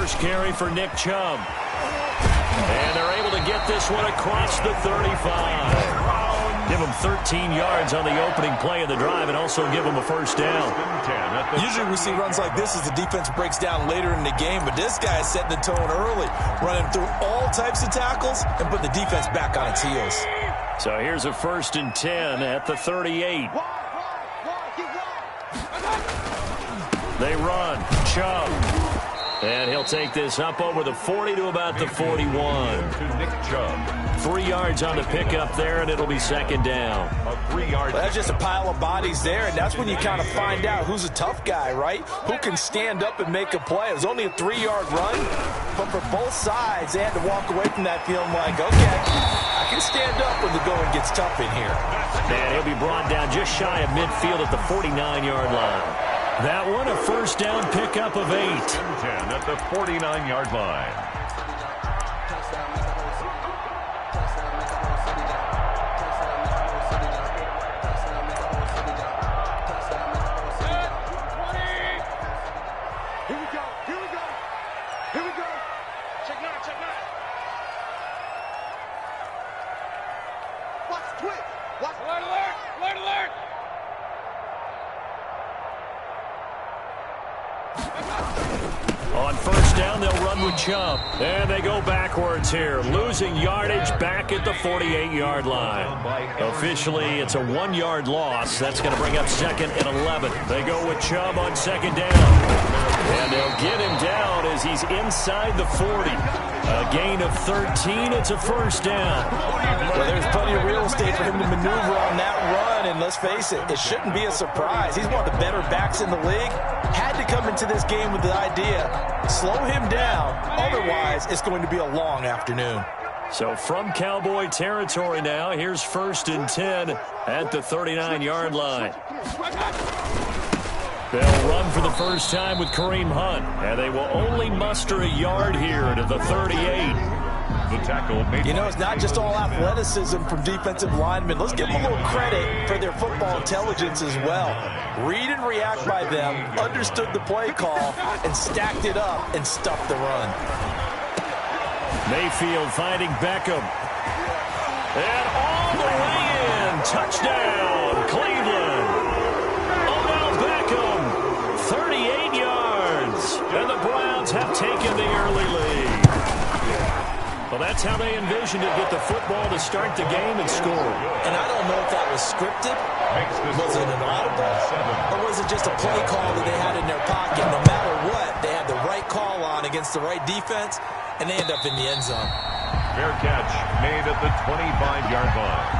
first carry for Nick Chubb. And they're able to get this one across the 35. Give them 13 yards on the opening play of the drive and also give them a first down. Usually we see runs like this as the defense breaks down later in the game, but this guy is setting the tone early, running through all types of tackles and putting the defense back on its heels. So here's a 1st and 10 at the 38. They run. Chubb. And he'll take this up over the 40 to about the 41. To Nick Chubb. 3 yards on the pickup there, and it'll be 2nd down. A 3-yard. Well, that's just a pile of bodies there, and that's when you kind of find out who's a tough guy, right? Who can stand up and make a play. It was only a 3-yard run, but for both sides, they had to walk away from that feeling like, okay, I can stand up when the going gets tough in here. And he'll be brought down just shy of midfield at the 49-yard line. That one, a 1st down pickup of 8. 10 at the 49-yard line. On 1st down, they'll run with Chubb. And they go backwards here, losing yardage back at the 48-yard line. Officially, it's a 1-yard loss. That's going to bring up 2nd and 11. They go with Chubb on 2nd down. And they'll get him down as he's inside the 40. A gain of 13. It's a 1st down. Well, there's plenty of real estate for him to maneuver on that run, and let's face it, it shouldn't be a surprise. He's one of the better backs in the league. Had to come into this game with the idea, slow him down, otherwise it's going to be a long afternoon. So from Cowboy territory now, here's 1st and 10 at the 39-yard line. They'll run for the first time with Kareem Hunt, and they will only muster a yard here to the 38. The tackle made. You know, it's not just all athleticism from defensive linemen. Let's give them a little credit for their football intelligence as well. Read and react by them, understood the play call, and stacked it up and stuffed the run. Mayfield finding Beckham. And all the way in. Touchdown, Cleveland. Odell Beckham, 38 yards. And the Browns have taken the early lead. Well, that's how they envisioned it, get the football to start the game and score. And I don't know if that was scripted, was it an audible, or was it just a play call that they had in their pocket? No matter what, they had the right call on against the right defense, and they end up in the end zone. Fair catch made at the 25-yard line.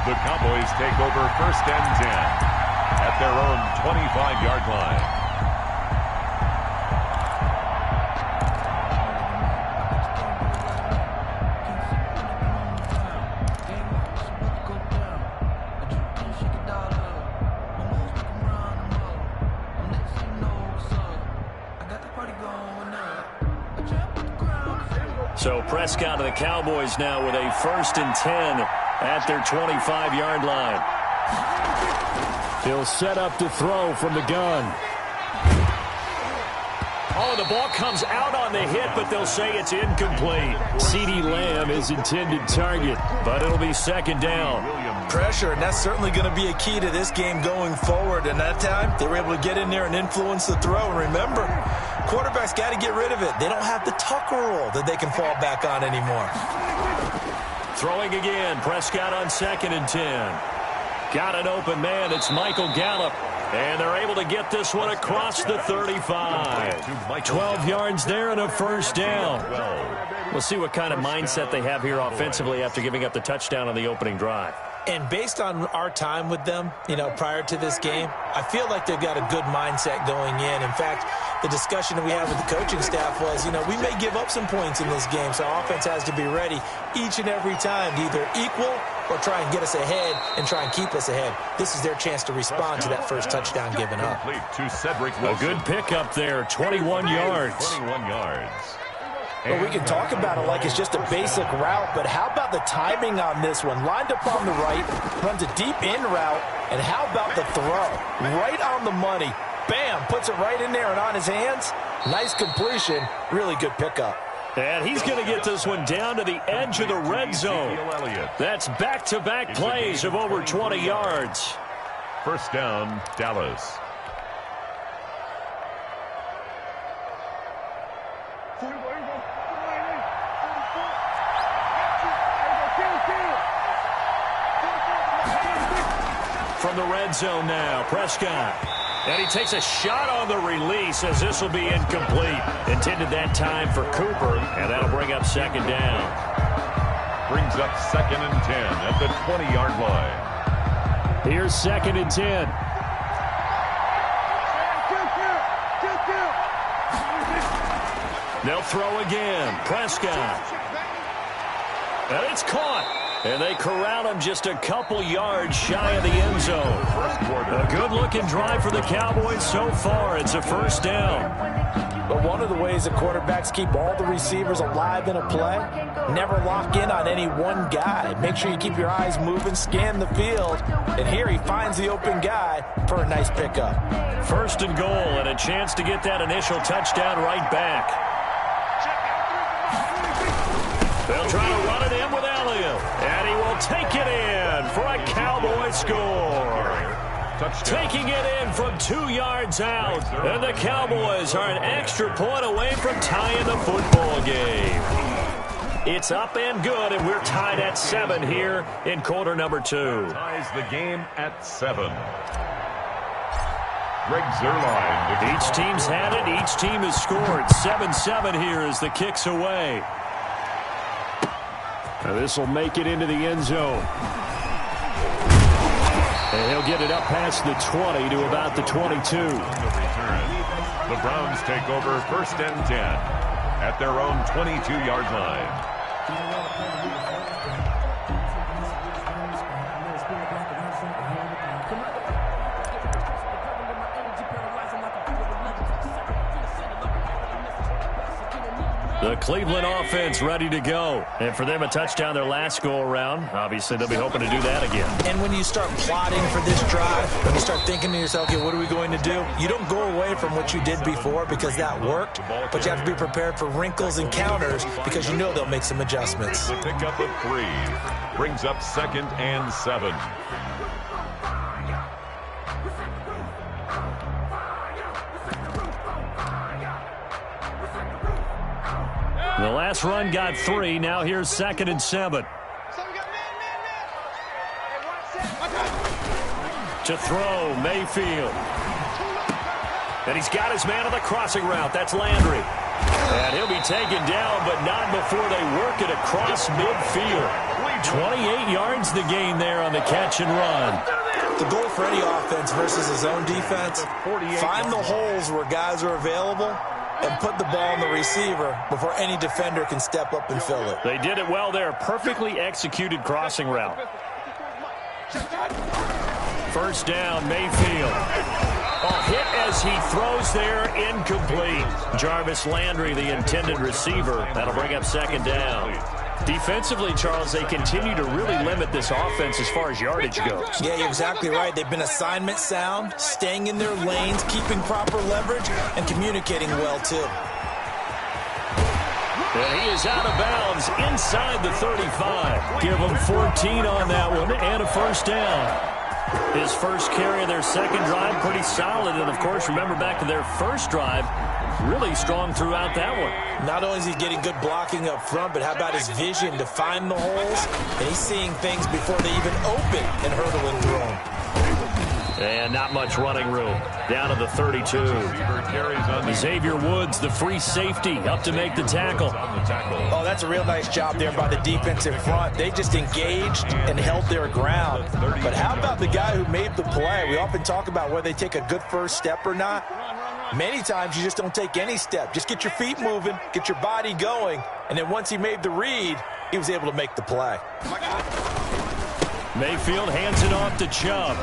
The Cowboys take over 1st and 10 at their own 25-yard line. So Prescott of the Cowboys now with a 1st and 10 at their 25-yard line. He'll set up to throw from the gun. Oh, the ball comes out on the hit, but they'll say it's incomplete. CeeDee Lamb is intended target, but it'll be 2nd down. Pressure, and that's certainly going to be a key to this game going forward. And that time, they were able to get in there and influence the throw. And remember, quarterbacks got to get rid of it. They don't have the Tucker rule that they can fall back on anymore. Throwing again, Prescott on 2nd and 10. Got an open man, it's Michael Gallup. And they're able to get this one across the 35. 12 yards there and a 1st down. We'll see what kind of mindset they have here offensively after giving up the touchdown on the opening drive. And based on our time with them, you know, prior to this game, I feel like they've got a good mindset going in. In fact, the discussion that we had with the coaching staff was, you know, we may give up some points in this game, so our offense has to be ready each and every time to either equal or try and get us ahead and try and keep us ahead. This is their chance to respond to that first touchdown given up. A good pickup there, 21 yards. 21 yards. Well, we can talk about it like it's just a basic route, but how about the timing on this one? Lined up on the right, runs a deep in route, and how about the throw? Right on the money. bam, puts it right in there and on his hands. Nice completion, really good pickup. And he's going to get this one down to the edge of the red zone. That's back-to-back plays of over 20 yards. First down, Dallas. From the red zone now, Prescott. And he takes a shot on the release as this will be incomplete. Intended that time for Cooper, and that'll bring up second down. Brings up second and 10 at the 20-yard line. Here's second and 10. They'll throw again. Prescott. And it's caught. And they corral him just a couple yards shy of the end zone. A good-looking drive for the Cowboys so far. It's a first down. But one of the ways the quarterbacks keep all the receivers alive in a play, never lock in on any one guy. Make sure you keep your eyes moving, scan the field. And here he finds the open guy for a nice pickup. First and goal, and a chance to get that initial touchdown right back. They'll try to run it in with Elliott. And he will take it in for a Cowboy score. Taking it in from 2 yards out. And the Cowboys are an extra point away from tying the football game. It's up and good, and we're tied at 7 here in quarter number 2. Ties the game at 7. Greg Zuerlein. Each team's had it. Each team has scored. 7-7 here as the kick's away. Now this will make it into the end zone. And he'll get it up past the 20 to about the 22. The Browns take over first and 10 at their own 22-yard line. The Cleveland offense ready to go. And for them, a touchdown their last go-around. Obviously, they'll be hoping to do that again. And when you start plotting for this drive, when you start thinking to yourself, okay, what are we going to do? You don't go away from what you did before because that worked, but you have to be prepared for wrinkles and counters because you know they'll make some adjustments. The pickup of 3 brings up second and 7. The last run got 3. Now here's second and 7. To throw, Mayfield. And he's got his man on the crossing route. That's Landry. And he'll be taken down, but not before they work it across midfield. 28 yards the gain there on the catch and run. The goal for any offense versus his own defense, find the holes where guys are available and put the ball on the receiver before any defender can step up and fill it. They did it well there. Perfectly executed crossing route. First down, Mayfield. A hit as he throws there, incomplete. Jarvis Landry, the intended receiver. That'll bring up second down. Defensively, Charles, they continue to really limit this offense as far as yardage goes. Yeah, you're exactly right. They've been assignment sound, staying in their lanes, keeping proper leverage, and communicating well, too. And he is out of bounds inside the 35. Give him 14 on that one and a first down. His first carry of their second drive, pretty solid. And, of course, remember back to their first drive, really strong throughout that one. Not only is he getting good blocking up front, but how about his vision to find the holes? And he's seeing things before they even open and hurdling through them. And not much running room. Down to the 32. Xavier Woods, the free safety, up to make the tackle. Oh, that's a real nice job there by the defense in front. They just engaged and held their ground. But how about the guy who made the play? We often talk about whether they take a good first step or not. Many times you just don't take any step. Just get your feet moving, get your body going, and then once he made the read, he was able to make the play. Mayfield hands it off to Chubb.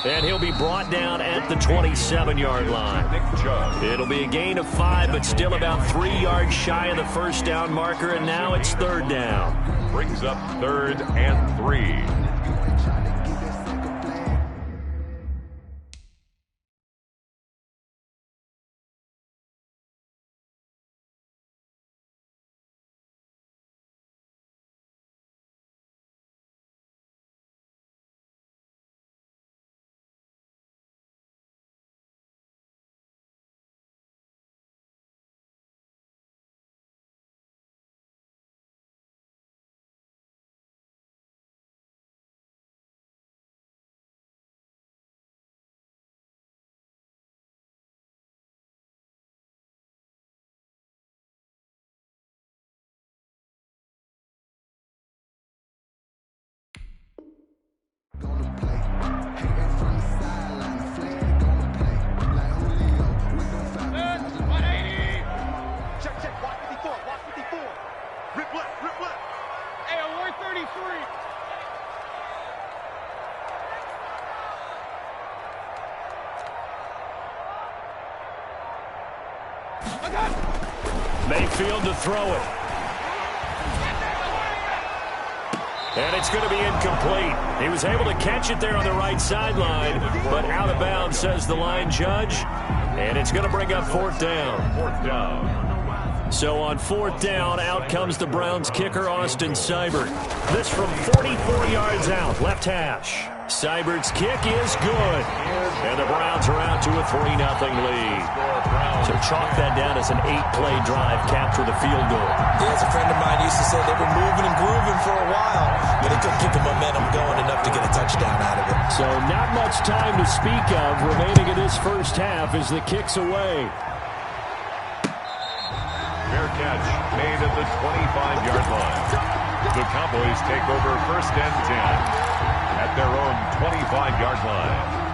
And he'll be brought down at the 27-yard line. It'll be a gain of 5, but still about 3 yards shy of the first down marker, and now it's third down. Brings up third and 3. Mayfield to throw it. And it's going to be incomplete. He was able to catch it there on the right sideline, but out of bounds, says the line judge. And it's going to bring up fourth down. Fourth down. So on fourth down, out comes the Browns kicker, Austin Seibert. This from 44 yards out, left hash. Seibert's kick is good. And the Browns are out to a 3-0 lead. So chalk that down as an 8-play drive, capture the field goal. Yeah, as a friend of mine used to say, they were moving and grooving for a while, but they couldn't keep the momentum going enough to get a touchdown out of it. So not much time to speak of remaining in this first half as the kick's away. Fair catch made at the 25-yard line. The Cowboys take over first and 10 at their own 25-yard line.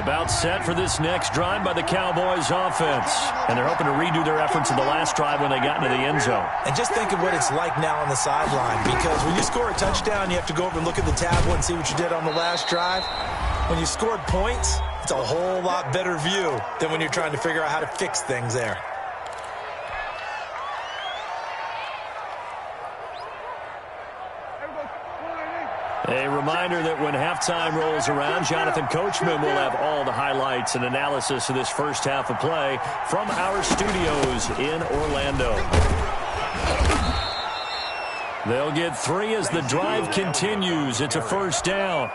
About set for this next drive by the Cowboys offense. And they're hoping to redo their efforts in the last drive when they got into the end zone. And just think of what it's like now on the sideline, because when you score a touchdown, you have to go over and look at the tablet and see what you did on the last drive. When you scored points, it's a whole lot better view than when you're trying to figure out how to fix things there. A reminder that when halftime rolls around, Jonathan Coachman will have all the highlights and analysis of this first half of play from our studios in Orlando. They'll get 3 as the drive continues. It's a first down.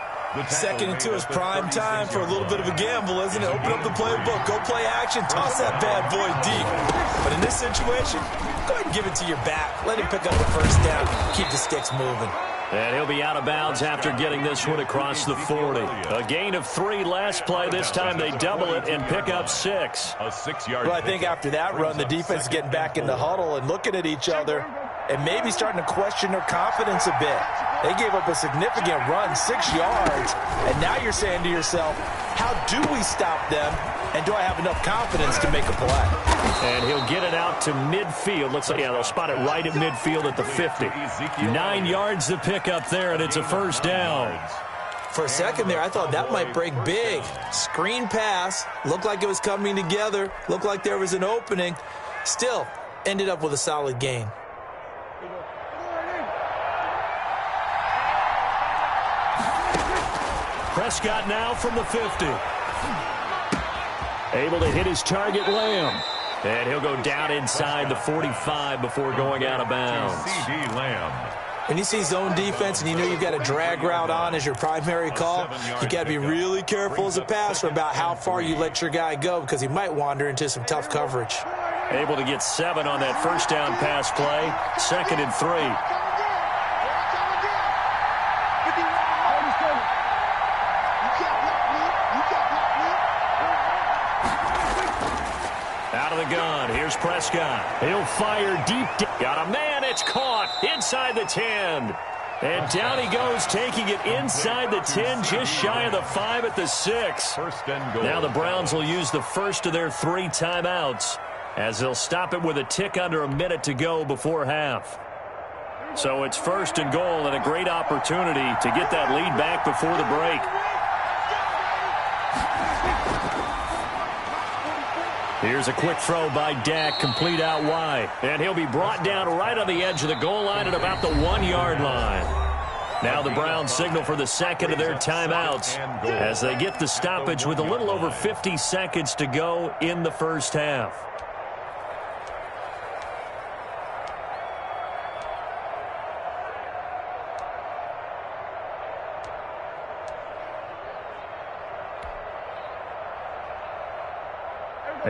Second and 2 is prime time for a little bit of a gamble, isn't it? Open up the playbook, go play action, toss that bad boy deep. But in this situation, go ahead and give it to your back. Let him pick up the first down, keep the sticks moving. And he'll be out of bounds after getting this one across the 40. A gain of 3 last play. This time they double it and pick up 6. A 6-yard. Well, I think after that run, the defense is getting back in the huddle and looking at each other and maybe starting to question their confidence a bit. They gave up a significant run, 6 yards, and now you're saying to yourself, how do we stop them, and do I have enough confidence to make a play? And he'll get it out to midfield. Looks like, yeah, they'll spot it right at midfield at the 50. 9 yards to pick up there, and it's a first down. For a second there, I thought that might break big. Screen pass, looked like it was coming together, looked like there was an opening. Still, ended up with a solid gain. Prescott now from the 50. Able to hit his target, Lamb. And he'll go down inside the 45 before going out of bounds. CD Lamb. When you see zone defense and you know you've got a drag route on as your primary call, you got to be really careful as a passer about how far you let your guy go, because he might wander into some tough coverage. Able to get 7 on that first down pass play. 2nd and 3. Out of the gun, here's Prescott. He'll fire deep. Got a man, it's caught inside the 10. And down he goes, taking it inside the 10, just shy of the 5 at the 6. First and goal. Now the Browns will use the first of their 3 timeouts, as they'll stop it with a tick under a minute to go before half. So it's first and goal, and a great opportunity to get that lead back before the break. Here's a quick throw by Dak, complete out wide. And he'll be brought down right on the edge of the goal line at about the 1-yard line. Now the Browns signal for the second of their timeouts as they get the stoppage with a little over 50 seconds to go in the first half.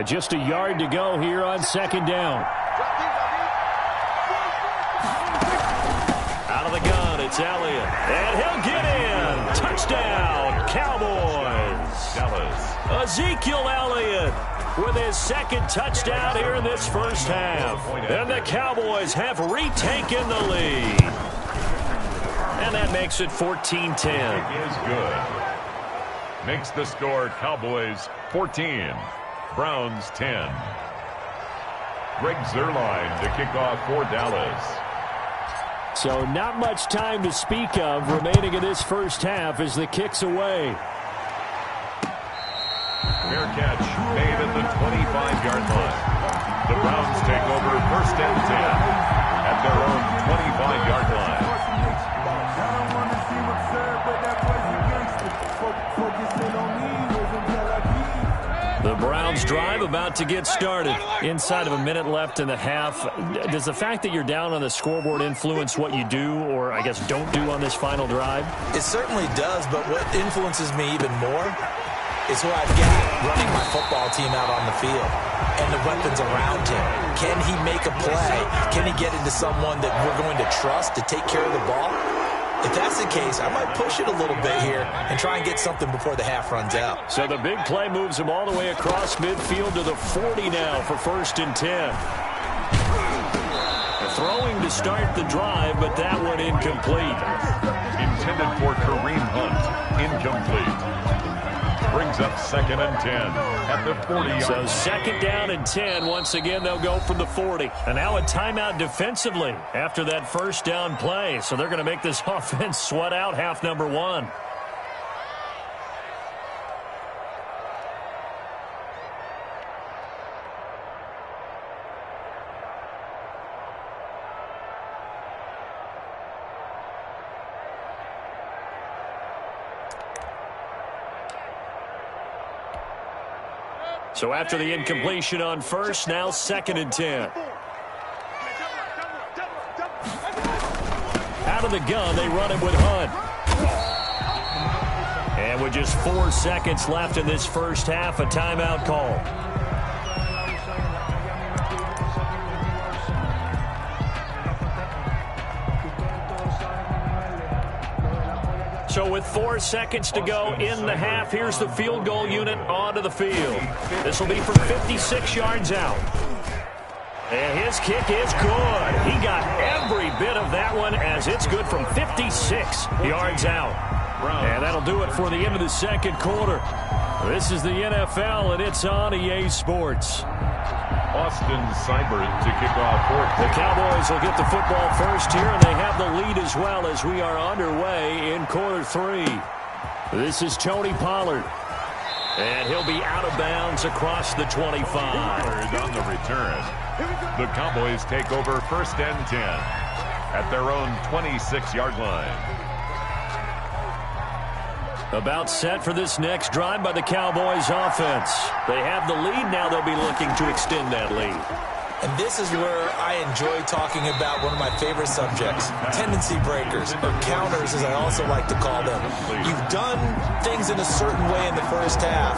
Just a yard to go here on second down. Out of the gun, it's Elliott. And he'll get in. Touchdown, Cowboys. Dallas. Ezekiel Elliott with his 2nd touchdown here in this first half. And the Cowboys have retaken the lead. And that makes it 14-10. Is good. Makes the score Cowboys 14. Browns 10. Greg Zuerlein to kick off for Dallas. So not much time to speak of remaining in this first half as the kick's away. Fair catch made at the 25-yard line. The Browns take over first and 10 at their own 25-yard line. The Browns drive about to get started. Inside of a minute left in the half. Does the fact that you're down on the scoreboard influence what you do, or I guess don't do on this final drive? It certainly does, but what influences me even more is who I've got running my football team out on the field and the weapons around him. Can he make a play? Can he get into someone that we're going to trust to take care of the ball? If that's the case, I might push it a little bit here and try and get something before the half runs out. So the big play moves him all the way across midfield to the 40 now for first and 10. Throwing to start the drive, but that one incomplete. Intended for Kareem Hunt. Incomplete. Brings up second and 10 at the 40-yard line. So second down and 10. Once again, they'll go from the 40. And now a timeout defensively after that first down play. So they're going to make this offense sweat out half number one. So after the incompletion on first, now second and 10. Out of the gun, they run it with Hunt. And with just 4 seconds left in this first half, a timeout call. So with 4 seconds to go in the half, here's the field goal unit onto the field. This will be from 56 yards out. And his kick is good. He got every bit of that one as it's good from 56 yards out. And that'll do it for the end of the second quarter. This is the NFL, and it's on EA Sports. Austin Seibert to kick off fourth. The Cowboys will get the football first here, and they have the lead as well as we are underway in quarter three. This is Tony Pollard. And he'll be out of bounds across the 25. On the return, the Cowboys take over first and 10 at their own 26-yard line. About set for this next drive by the Cowboys offense. They have the lead. Now they'll be looking to extend that lead. And this is where I enjoy talking about one of my favorite subjects, tendency breakers, or counters as I also like to call them. You've done things in a certain way in the first half,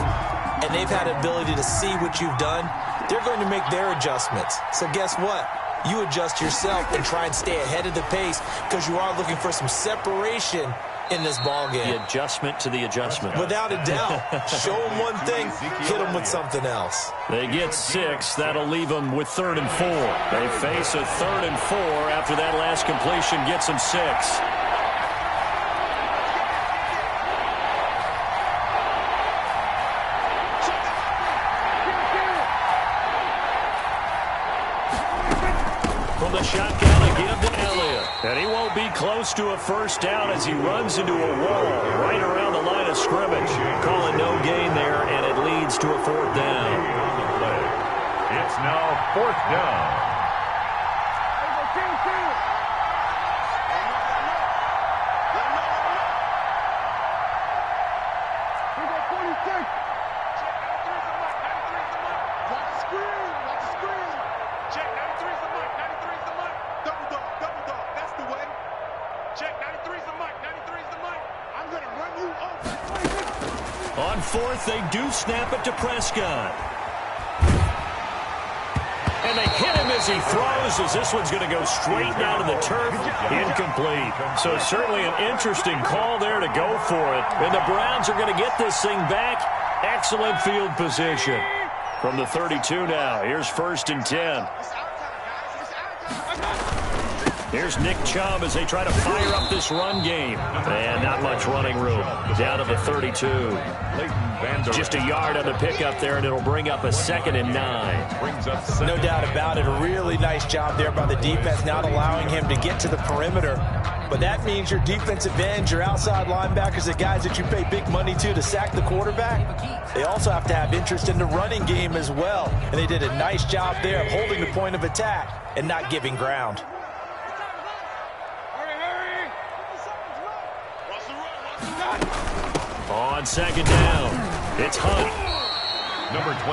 and they've had an ability to see what you've done. They're going to make their adjustments. So guess what? You adjust yourself and try and stay ahead of the pace because you are looking for some separation in this ball game. The adjustment to the adjustment. Without a doubt. Show them one thing, hit them with something else. They get 6. That'll leave them with 3rd and 4. They face a 3rd and 4 after that last completion gets them 6. From the shotgun, a give to Elliott. And he won't be close to a first down as he runs into a wall right around the line of scrimmage. Calling no gain there, and it leads to a 4th down. It's now 4th down. On 4th, they do snap it to Prescott. And they hit him as he throws, as this one's going to go straight down to the turf. Incomplete. So certainly an interesting call there to go for it. And the Browns are going to get this thing back. Excellent field position. From the 32 now, here's 1st and 10. Here's Nick Chubb as they try to fire up this run game. And not much running room. Down to the 32. Just a yard on the pickup there, and it'll bring up a 2nd and 9. No doubt about it. A really nice job there by the defense, not allowing him to get to the perimeter. But that means your defensive ends, your outside linebackers, the guys that you pay big money to sack the quarterback, they also have to have interest in the running game as well. And they did a nice job there of holding the point of attack and not giving ground. On 2nd down, it's Hunt.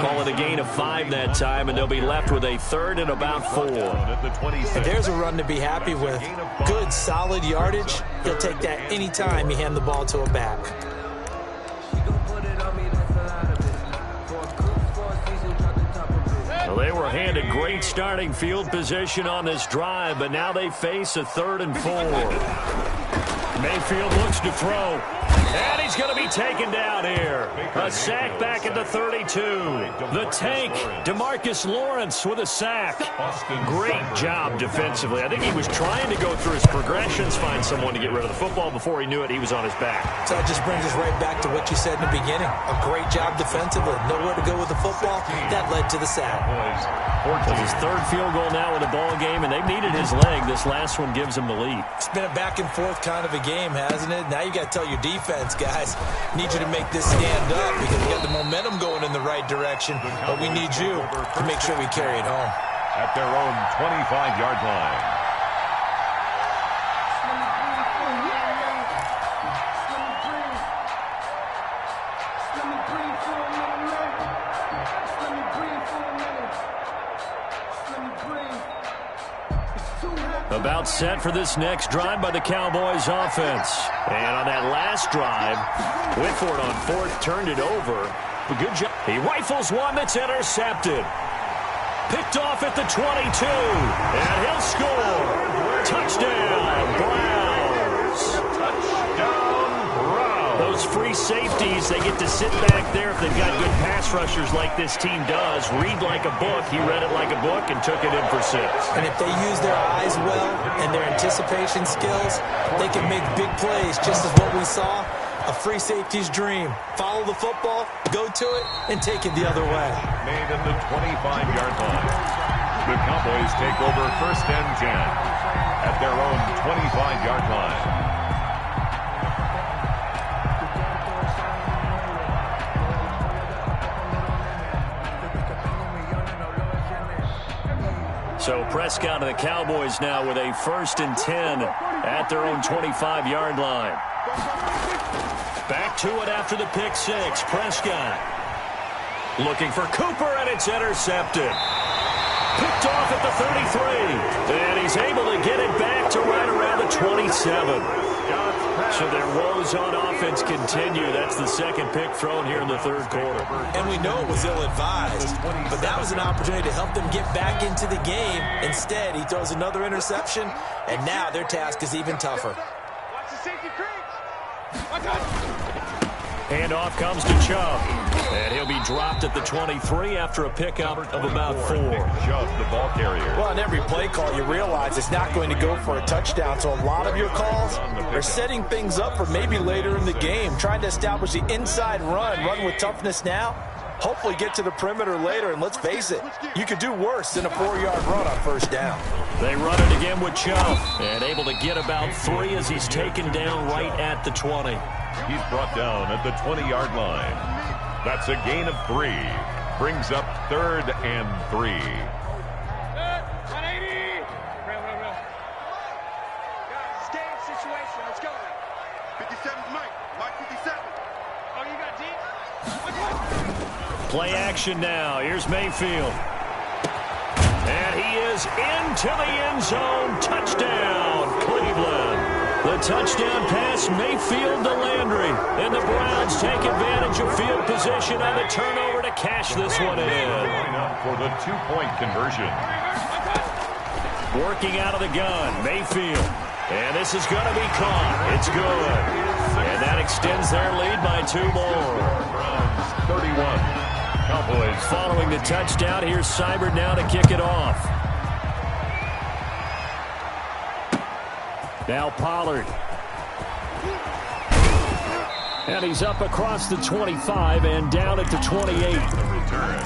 Call it a gain of 5 that time, and they'll be left with a 3rd and about 4. And there's a run to be happy with. Good, solid yardage. He'll take that anytime you hand the ball to a back. Well, they were handed great starting field position on this drive, but now they face a 3rd and 4. Mayfield looks to throw. And he's going to be taken down here. A sack back at the 32. The tank, DeMarcus Lawrence with a sack. Great job defensively. I think he was trying to go through his progressions, find someone to get rid of the football. Before he knew it, he was on his back. So that just brings us right back to what you said in the beginning. A great job defensively. Nowhere to go with the football. That led to the sack. It's his 3rd field goal now in the ball game, and they've needed his leg. This last one gives him the lead. It's been a back and forth kind of a game, hasn't it? Now you got to tell your defense, guys, need you to make this stand up because we got the momentum going in the right direction, but we need you to make sure we carry it home. At their own 25-yard line. About set for this next drive by the Cowboys offense. And on that last drive, Whitford on 4th turned it over. A good job. He rifles one that's intercepted. Picked off at the 22. And he'll score. Touchdown, Browns. Touchdown, Browns. Those free safeties, they get to sit back there if they've got good pass rushers like this team does. Read like a book. He read it like a book and took it in for 6. And if they use their eyes well and their anticipation skills, they can make big plays, just as what we saw. A free safety's dream. Follow the football, go to it, and take it the other way. Made at the 25-yard line. The Cowboys take over 1st and 10 at their own 25-yard line. So Prescott and the Cowboys now with a 1st and 10 at their own 25-yard line. Back to it after the pick 6. Prescott looking for Cooper, and it's intercepted. Picked off at the 33. And he's able to get it back to right around the 27. So their woes on offense continue. That's the 2nd pick thrown here in the 3rd quarter. And we know it was ill-advised, but that was an opportunity to help them get back into the game. Instead, he throws another interception, and now their task is even tougher. Watch the safety creep. Watch out. Handoff comes to Chubb. And he'll be dropped at the 23 after a pickup of about 4. Chubb, the ball carrier. Well, on every play call, you realize it's not going to go for a touchdown. So a lot of your calls are setting things up for maybe later in the game, trying to establish the inside run with toughness now. Hopefully get to the perimeter later, and let's face it, you could do worse than a 4-yard run on 1st down. They run it again with Chubb, and able to get about 3 as he's taken down right at the 20. He's brought down at the 20-yard line. That's a gain of 3. Brings up 3rd and 3. 180. Real. Guys, it's game situation. Let's go. 57's Mike. Mike 57. Oh, you got deep? Play action now. Here's Mayfield. And he is into the end zone. Touchdown, Cleveland. The touchdown pass, Mayfield to Landry. And the Browns take advantage of field position on the turnover to cash this one in. For the 2-point conversion. Working out of the gun, Mayfield. And this is going to be caught. It's good. And that extends their lead by 2 more. Browns 31. Cowboys following the touchdown. Here's Seibert now to kick it off. Now Pollard. And he's up across the 25 and down at the 28. The return.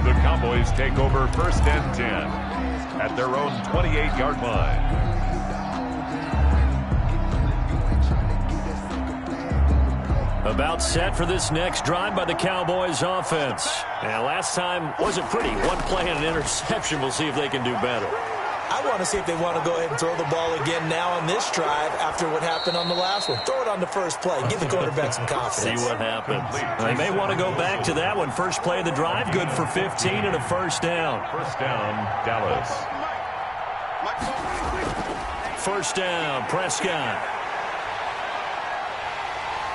The Cowboys take over 1st and 10 at their own 28-yard line. About set for this next drive by the Cowboys offense. And last time wasn't pretty. One play and an interception. We'll see if they can do better. I want to see if they want to go ahead and throw the ball again now on this drive after what happened on the last one. Throw it on the first play. Give the quarterback some confidence. See what happens. They may want to go back to that one. First play of the drive, good for 15 and a first down. First down, Dallas. First down, Prescott.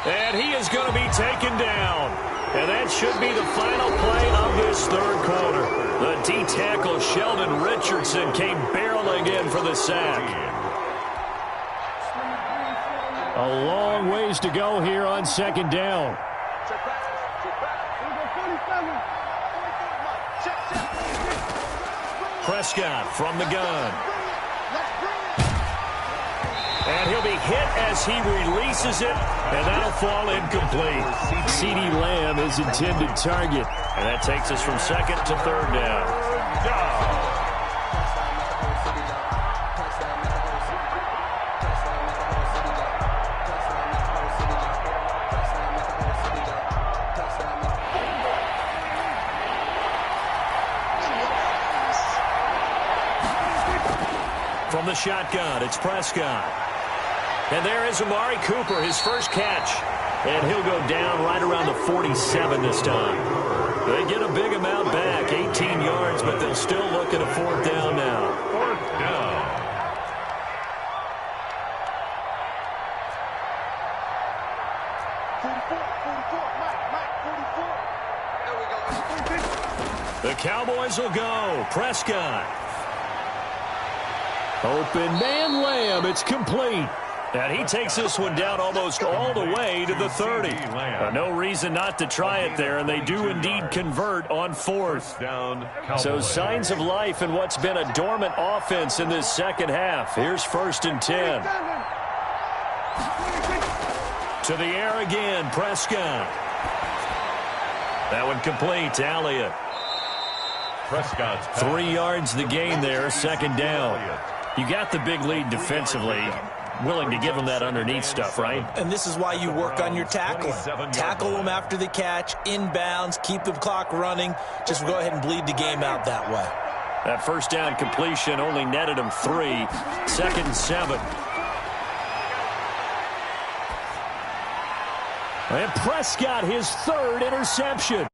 And he is going to be taken down. And that should be the final play of this third quarter. The D-tackle Sheldon Richardson came barreling in for the sack. A long ways to go here on second down. Prescott from the gun. And he'll be hit as he releases it, and that'll fall incomplete. CeeDee Lamb is intended target. And that takes us from second to third down. From the shotgun, it's Prescott. And there is Amari Cooper, his first catch. And he'll go down right around the 47 this time. They get a big amount back, 18 yards, but they'll still look at a fourth down now. Fourth down. The Cowboys will go. Prescott. Open man Lamb. It's complete. And he takes this one down almost all the way to the 30. No reason not to try it there, and they do indeed convert on fourth. So signs of life in what's been a dormant offense in this second half. Here's 1st and 10. To the air again, Prescott. That one complete to Elliott. Prescott's 3 yards the gain there, second down. You got the big lead defensively. Willing to give them that underneath stuff, right? And this is why you work on your tackling. Tackle them after the catch, inbounds, keep the clock running. Just go ahead and bleed the game out that way. That first down completion only netted him 3. 2nd and 7. And Prescott, his 3rd interception.